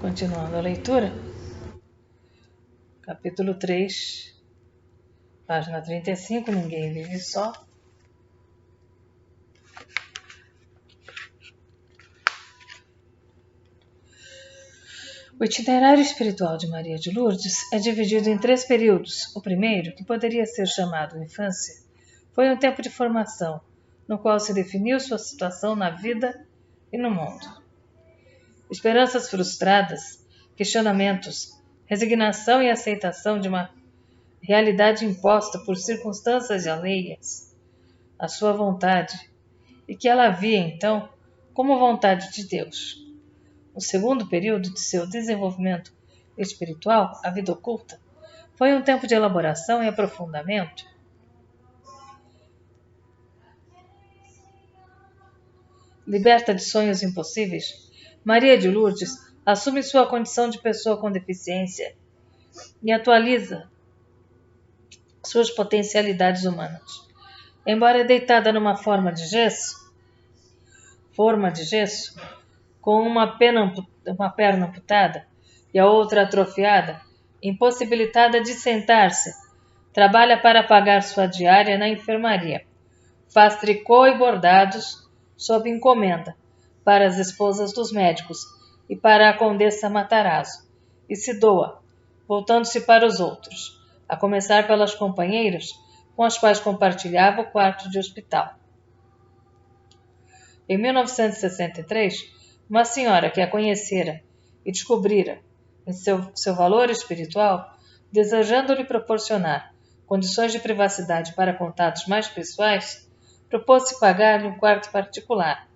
Continuando a leitura, capítulo 3, página 35, Ninguém Vive Só. O itinerário espiritual de Maria de Lourdes é dividido em 3 períodos. O primeiro, que poderia ser chamado infância, foi um tempo de formação, no qual se definiu sua situação na vida e no mundo. Esperanças frustradas, questionamentos, resignação e aceitação de uma realidade imposta por circunstâncias alheias à sua vontade, e que ela via, então, como vontade de Deus. O segundo período de seu desenvolvimento espiritual, a vida oculta, foi um tempo de elaboração e aprofundamento. Liberta de sonhos impossíveis, Maria de Lourdes assume sua condição de pessoa com deficiência e atualiza suas potencialidades humanas. Embora deitada numa forma de gesso, com uma perna amputada e a outra atrofiada, impossibilitada de sentar-se, trabalha para pagar sua diária na enfermaria. Faz tricô e bordados sob encomenda para as esposas dos médicos e para a Condessa Matarazzo, e se doa, voltando-se para os outros, a começar pelas companheiras com as quais compartilhava o quarto de hospital. Em 1963, uma senhora que a conhecera e descobrira em seu valor espiritual, desejando-lhe proporcionar condições de privacidade para contatos mais pessoais, propôs-se pagar-lhe um quarto particular.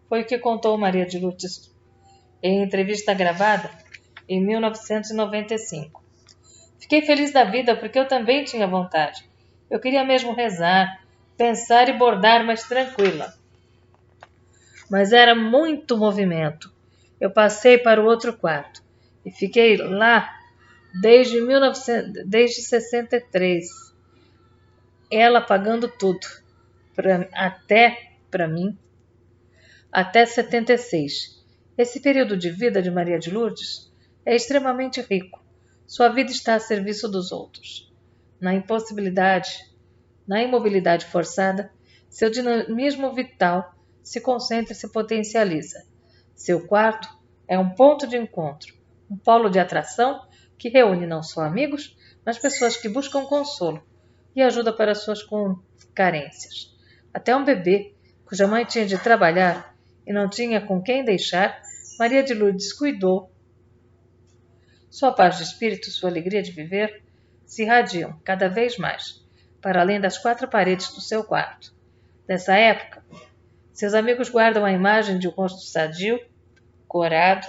Foi o que contou Maria de Lourdes em entrevista gravada em 1995. Fiquei feliz da vida porque eu também tinha vontade. Eu queria mesmo rezar, pensar e bordar mais tranquila. Mas era muito movimento. Eu passei para o outro quarto e fiquei lá desde 63. Ela pagando tudo, para mim, até 76. Esse período de vida de Maria de Lourdes é extremamente rico. Sua vida está a serviço dos outros. Na imobilidade forçada, seu dinamismo vital se concentra e se potencializa. Seu quarto é um ponto de encontro, um polo de atração que reúne não só amigos, mas pessoas que buscam consolo e ajuda para suas carências. Até um bebê, cuja mãe tinha de trabalhar e não tinha com quem deixar, Maria de Lourdes cuidou. Sua paz de espírito, sua alegria de viver, se irradiam cada vez mais, para além das 4 paredes do seu quarto. Nessa época, seus amigos guardam a imagem de um rosto sadio, corado,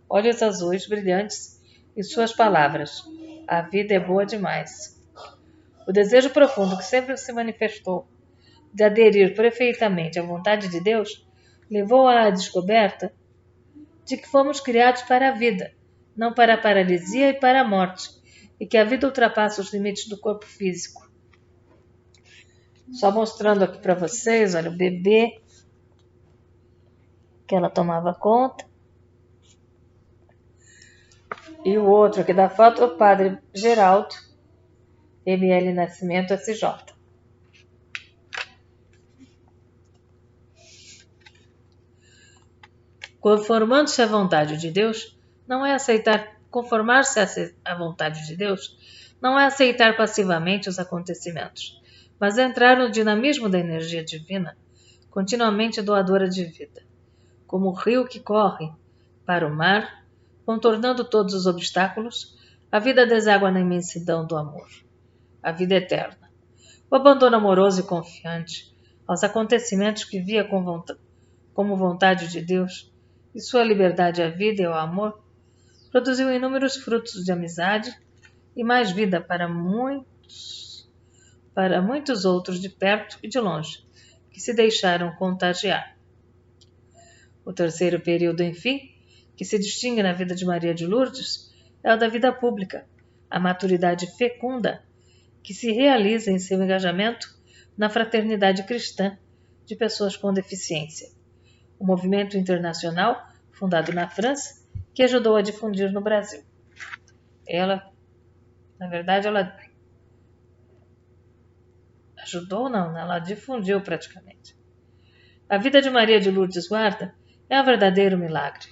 olhos azuis brilhantes e suas palavras: a vida é boa demais. O desejo profundo que sempre se manifestou de aderir perfeitamente à vontade de Deus levou-a à descoberta de que fomos criados para a vida, não para a paralisia e para a morte, e que a vida ultrapassa os limites do corpo físico. Só mostrando aqui para vocês, olha, o bebê que ela tomava conta. E o outro aqui da foto, o padre Geraldo, ML Nascimento, SJ. Conformando-se à vontade de Deus, não é aceitar, conformar-se à vontade de Deus, não é aceitar passivamente os acontecimentos, mas é entrar no dinamismo da energia divina, continuamente doadora de vida. Como o rio que corre para o mar, contornando todos os obstáculos, a vida deságua na imensidão do amor, a vida eterna. O abandono amoroso e confiante aos acontecimentos que via como vontade de Deus e sua liberdade à vida e ao amor, produziu inúmeros frutos de amizade e mais vida para muitos outros de perto e de longe, que se deixaram contagiar. O terceiro período, enfim, que se distingue na vida de Maria de Lourdes, é o da vida pública, a maturidade fecunda que se realiza em seu engajamento na fraternidade cristã de pessoas com deficiência. O movimento internacional, fundado na França que ajudou a difundir no Brasil. Ela, na verdade, ela ajudou, não, ela difundiu praticamente. A vida de Maria de Lourdes Guarda é um verdadeiro milagre.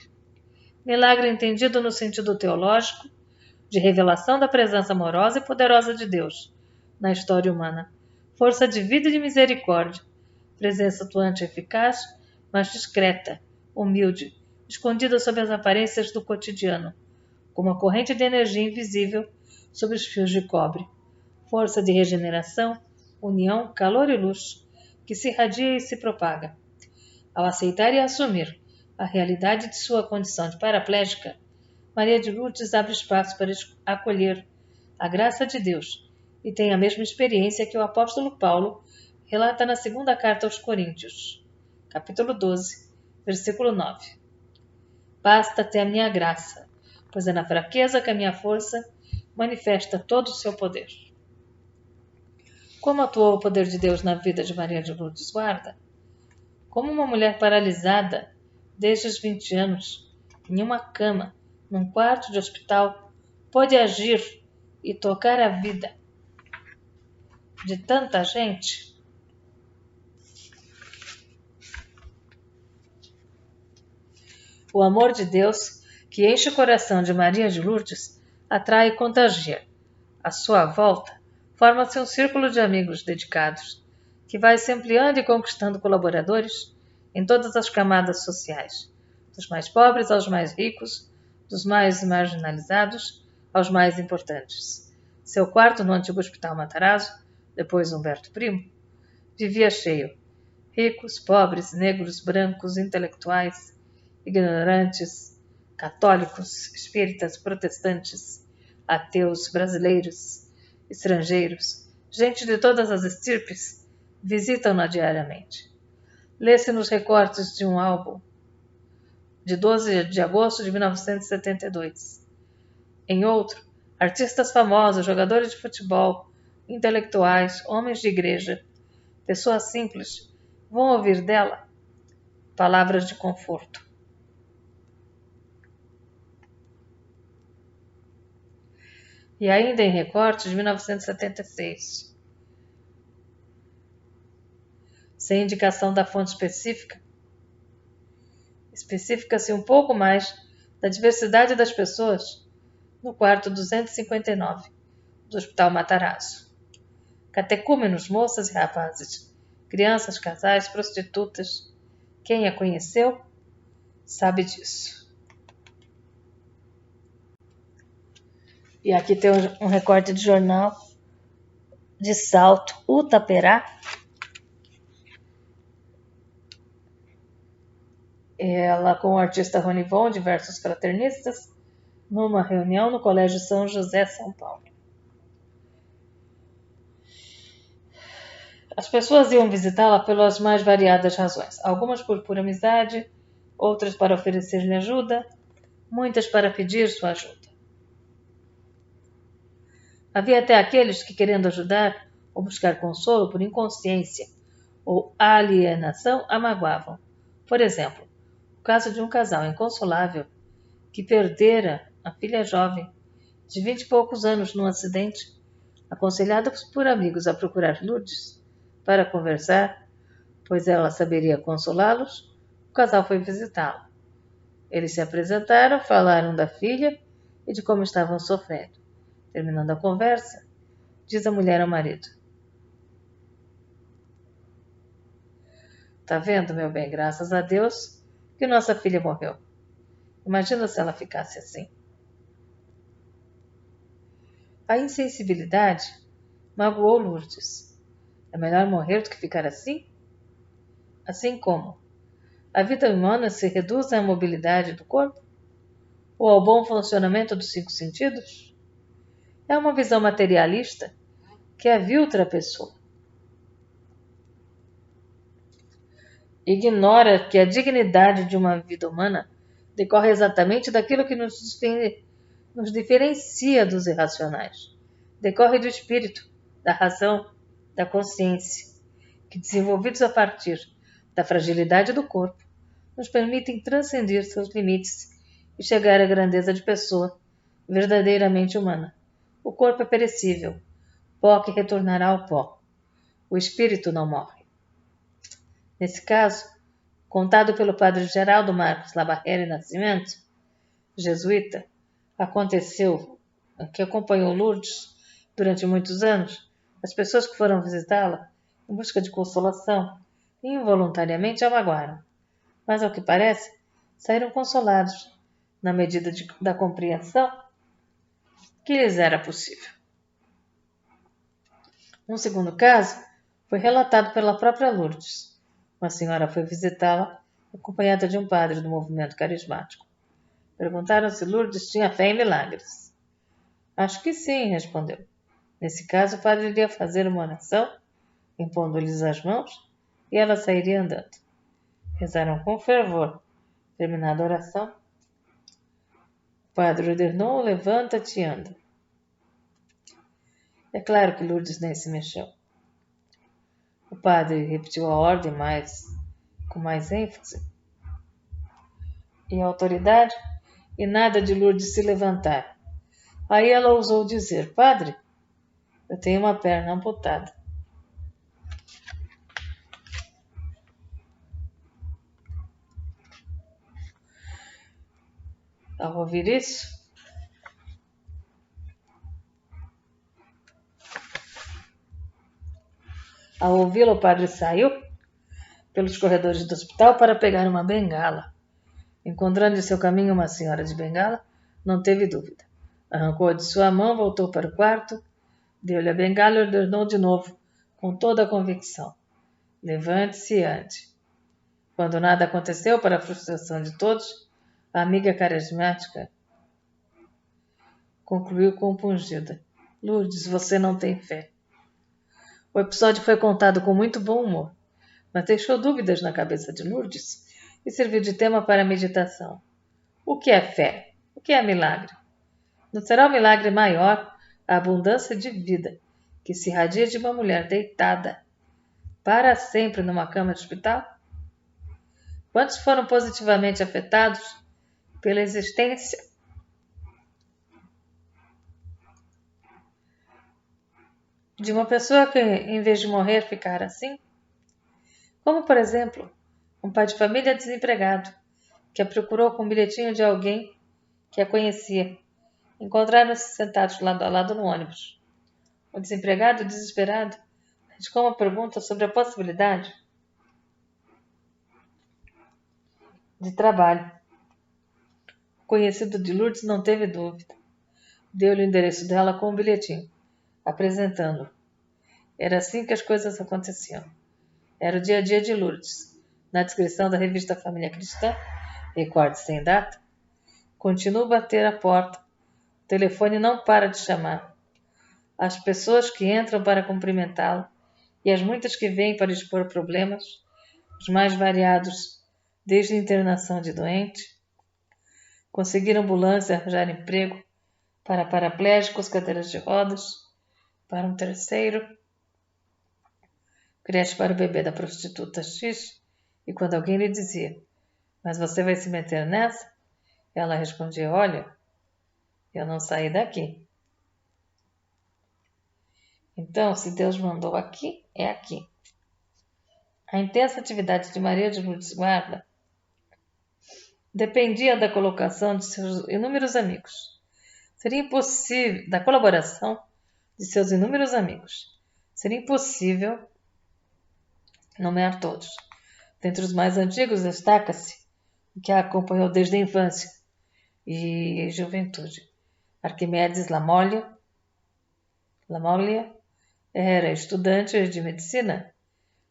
Milagre entendido no sentido teológico, de revelação da presença amorosa e poderosa de Deus na história humana, força de vida e de misericórdia, presença atuante e eficaz, mas discreta, humilde, escondida sob as aparências do cotidiano, como uma corrente de energia invisível sob os fios de cobre, força de regeneração, união, calor e luz, que se irradia e se propaga. Ao aceitar e assumir a realidade de sua condição de paraplégica, Maria de Lourdes abre espaço para acolher a graça de Deus e tem a mesma experiência que o apóstolo Paulo relata na segunda carta aos Coríntios, capítulo 12, versículo 9. Basta-te a minha graça, pois é na fraqueza que a minha força manifesta todo o seu poder. Como atuou o poder de Deus na vida de Maria de Lourdes Guarda? Como uma mulher paralisada desde os 20 anos, em uma cama, num quarto de hospital, pode agir e tocar a vida de tanta gente? O amor de Deus, que enche o coração de Maria de Lourdes, atrai e contagia. À sua volta, forma-se um círculo de amigos dedicados, que vai se ampliando e conquistando colaboradores em todas as camadas sociais, dos mais pobres aos mais ricos, dos mais marginalizados aos mais importantes. Seu quarto no antigo Hospital Matarazzo, depois Humberto Primo, vivia cheio. Ricos, pobres, negros, brancos, intelectuais, ignorantes, católicos, espíritas, protestantes, ateus, brasileiros, estrangeiros, gente de todas as estirpes, visitam-na diariamente. Lê-se nos recortes de um álbum de 12 de agosto de 1972. Em outro, artistas famosos, jogadores de futebol, intelectuais, homens de igreja, pessoas simples, vão ouvir dela palavras de conforto. E ainda em recorte de 1976. Sem indicação da fonte especifica-se um pouco mais da diversidade das pessoas no quarto 259 do Hospital Matarazzo. Catecúmenos, moças e rapazes, crianças, casais, prostitutas. Quem a conheceu sabe disso. E aqui tem um recorte de jornal de Salto, Utaperá. Ela com o artista Rony Von, diversos fraternistas, numa reunião no Colégio São José, São Paulo. As pessoas iam visitá-la pelas mais variadas razões, algumas por pura amizade, outras para oferecer-lhe ajuda, muitas para pedir sua ajuda. Havia até aqueles que, querendo ajudar ou buscar consolo por inconsciência ou alienação, a magoavam. Por exemplo, o caso de um casal inconsolável que perdera a filha jovem, de 20 e poucos anos, num acidente, aconselhados por amigos a procurar Lourdes para conversar, pois ela saberia consolá-los. O casal foi visitá-la. Eles se apresentaram, falaram da filha e de como estavam sofrendo. Terminando a conversa, diz a mulher ao marido: "Tá vendo, meu bem, graças a Deus que nossa filha morreu. Imagina se ela ficasse assim." A insensibilidade magoou Lourdes. É melhor morrer do que ficar assim? Assim como a vida humana se reduz à mobilidade do corpo? Ou ao bom funcionamento dos 5 sentidos? É uma visão materialista que aviltra a pessoa. Ignora que a dignidade de uma vida humana decorre exatamente daquilo que nos diferencia dos irracionais. Decorre do espírito, da razão, da consciência, que, desenvolvidos a partir da fragilidade do corpo, nos permitem transcender seus limites e chegar à grandeza de pessoa verdadeiramente humana. O corpo é perecível, pó que retornará ao pó. O espírito não morre. Nesse caso, contado pelo padre Geraldo Marcos Labarrere Nascimento, jesuíta, aconteceu que acompanhou Lourdes durante muitos anos. As pessoas que foram visitá-la em busca de consolação involuntariamente a magoaram, mas ao que parece saíram consolados na medida da compreensão que lhes era possível. Um segundo caso foi relatado pela própria Lourdes. Uma senhora foi visitá-la acompanhada de um padre do movimento carismático. Perguntaram se Lourdes tinha fé em milagres. Acho que sim, respondeu. Nesse caso, o padre iria fazer uma oração, impondo-lhes as mãos, e ela sairia andando. Rezaram com fervor. Terminada a oração, o padre ordenou: levanta-te e anda. É claro que Lourdes nem se mexeu. O padre repetiu a ordem com mais ênfase e autoridade, e nada de Lourdes se levantar. Aí ela ousou dizer: padre, eu tenho uma perna amputada. Ao ouvir isso, ao ouvi-lo, o padre saiu pelos corredores do hospital para pegar uma bengala. Encontrando em seu caminho uma senhora de bengala, não teve dúvida. Arrancou-a de sua mão, voltou para o quarto, deu-lhe a bengala e ordenou de novo, com toda a convicção: levante-se e ande. Quando nada aconteceu, para a frustração de todos, a amiga carismática concluiu compungida: Lourdes, você não tem fé. O episódio foi contado com muito bom humor, mas deixou dúvidas na cabeça de Lourdes e serviu de tema para a meditação. O que é fé? O que é milagre? Não será um milagre maior a abundância de vida que se irradia de uma mulher deitada para sempre numa cama de hospital? Quantos foram positivamente afetados pela existência de uma pessoa que, em vez de morrer, ficara assim? Como, por exemplo, um pai de família desempregado que a procurou com um bilhetinho de alguém que a conhecia. Encontraram-se sentados lado a lado no ônibus. O desempregado, desesperado, radicou uma pergunta sobre a possibilidade de trabalho. O conhecido de Lourdes não teve dúvida. Deu-lhe o endereço dela com um bilhetinho, apresentando-o. Era assim que as coisas aconteciam. Era o dia a dia de Lourdes. Na descrição da revista Família Cristã, recorde sem data, continua a bater a porta. O telefone não para de chamar. As pessoas que entram para cumprimentá-la e as muitas que vêm para expor problemas, os mais variados, desde a internação de doente, conseguir ambulância, arranjar emprego para paraplégicos, cadeiras de rodas, para um terceiro, creche para o bebê da prostituta X, e quando alguém lhe dizia: mas você vai se meter nessa? Ela respondia: olha, eu não saí daqui. Então, se Deus mandou aqui, é aqui. A intensa atividade de Maria de Lourdes Guarda dependia da colocação de seus inúmeros amigos. Seria impossível, da colaboração de seus inúmeros amigos. Seria impossível nomear todos. Dentre os mais antigos destaca-se o que a acompanhou desde a infância e juventude. Arquimedes Lamoglia era estudante de medicina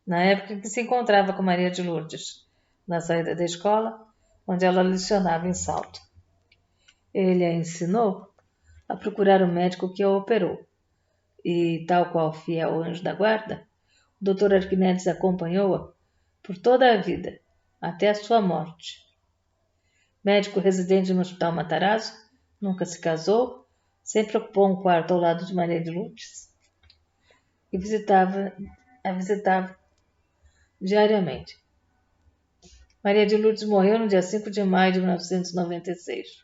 na época em que se encontrava com Maria de Lourdes, na saída da escola, onde ela lecionava em Salto. Ele a ensinou a procurar o médico que a operou, e, tal qual fiel anjo da guarda, o Dr. Arquimedes acompanhou-a por toda a vida, até a sua morte. Médico residente no Hospital Matarazzo, nunca se casou, sempre ocupou um quarto ao lado de Maria de Lourdes e a visitava diariamente. Maria de Lourdes morreu no dia 5 de maio de 1996.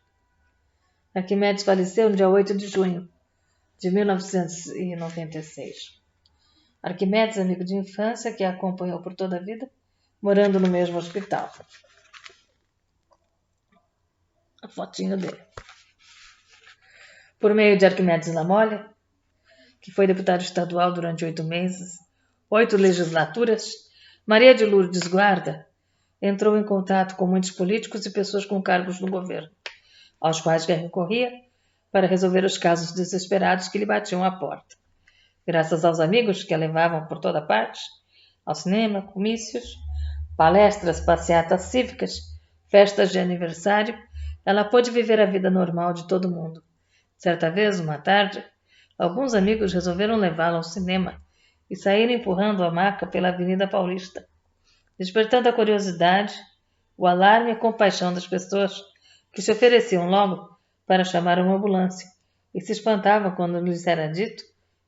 Arquimedes faleceu no dia 8 de junho de 1996. Arquimedes, amigo de infância, que a acompanhou por toda a vida, morando no mesmo hospital. A fotinho dele. Por meio de Arquimedes Lamolle, que foi deputado estadual durante 8 meses, 8 legislaturas, Maria de Lourdes Guarda entrou em contato com muitos políticos e pessoas com cargos no governo, aos quais recorria para resolver os casos desesperados que lhe batiam à porta. Graças aos amigos que a levavam por toda parte, ao cinema, comícios, palestras, passeatas cívicas, festas de aniversário, ela pôde viver a vida normal de todo mundo. Certa vez, uma tarde, alguns amigos resolveram levá-la ao cinema e saíram empurrando a maca pela Avenida Paulista, despertando a curiosidade, o alarme e a compaixão das pessoas que se ofereciam logo para chamar uma ambulância e se espantavam quando lhes era dito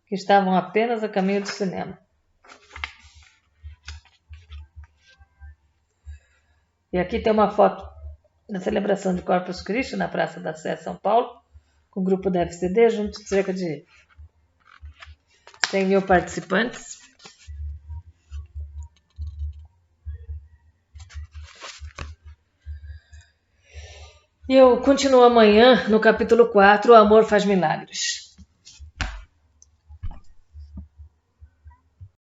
que estavam apenas a caminho do cinema. E aqui tem uma foto da celebração de Corpus Christi na Praça da Sé, São Paulo, com o grupo da FCD, junto de cerca de 100 mil participantes. E eu continuo amanhã no capítulo 4, O Amor Faz Milagres.